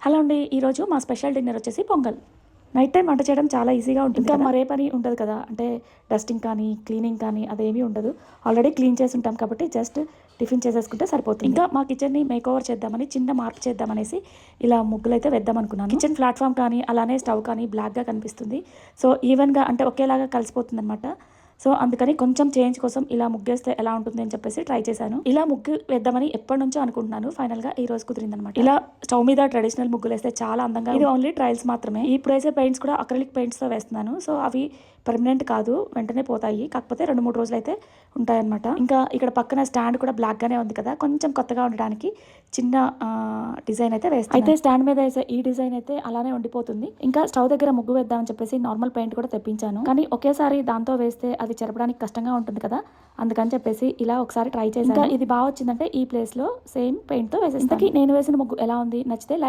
Hello అండి, ఈరోజు మా స్పెషల్ డిన్నర్ వచ్చేసి పొంగల్. నైట్ టైం వంట చేయడం చాలా ఈజీగా ఉంటుంది. ఇంకా మరే పని ఉండదు కదా, అంటే డస్టింగ్ కానీ క్లీనింగ్ కానీ అదేమీ ఉండదు. ఆల్రెడీ క్లీన్ చేసి ఉంటాం కాబట్టి జస్ట్ టిఫిన్ చేసేసుకుంటే సరిపోతుంది. ఇంకా మా కిచెన్ని మేక్ ఓవర్ చేద్దామని, చిన్న మార్పు చేద్దామనేసి ఇలా ముగ్గులైతే వేద్దాం అనుకున్నాను. కిచెన్ ప్లాట్ఫామ్ కానీ అలానే స్టవ్ కానీ బ్లాక్గా కనిపిస్తుంది. సో ఈవెన్గా అంటే ఒకేలాగా కలిసిపోతుంది అనమాట. సో అందుకని కొంచెం చేంజ్ కోసం ఇలా ముగ్గేస్తే ఎలా ఉంటుంది అని చెప్పేసి ట్రై చేశాను. ఇలా ముగ్గు వేద్దామని ఎప్పటి నుంచో అనుకుంటున్నాను. ఫైనల్గా ఈ రోజు కుదిరిందనమాట. ఇలా స్టవ్ మీద ట్రెడిషనల్ ముగ్గులు వేస్తే చాలా అందంగా. ఇది ఓన్లీ ట్రయల్స్ మాత్రమే. ఇప్పుడు వేసే పెయింట్స్ కూడా అక్రిలిక్ పెయింట్స్తో వేస్తున్నాను. సో అవి పర్మనెంట్ కాదు, వెంటనే పోతాయి. కాకపోతే 2-3 రోజులు అయితే ఉంటాయన్నమాట. ఇంకా ఇక్కడ పక్కన స్టాండ్ కూడా బ్లాక్గానే ఉంది కదా, కొంచెం కొత్తగా ఉండడానికి చిన్న డిజైన్ అయితే వేస్తాను. అయితే స్టాండ్ మీద వేసే ఈ డిజైన్ అయితే అలానే ఉండిపోతుంది. ఇంకా స్టవ్ దగ్గర ముగ్గు వేద్దామని చెప్పేసి నార్మల్ పెయింట్ కూడా తెప్పించాను. కానీ ఒకేసారి దాంతో వేస్తే అది చెరపడానికి కష్టంగా ఉంటుంది కదా, అందుకని చెప్పేసి ఇలా ఒకసారి ట్రై చేశాను. ఇంకా ఇది బాగా వచ్చిందంటే ఈ ప్లేస్ లో సేమ్ పెయింట్ తో వేసేస్తాను. ఇంతకీ నేను వేసిన ముగ్గు ఎలా ఉంది, నచ్చితే లైక్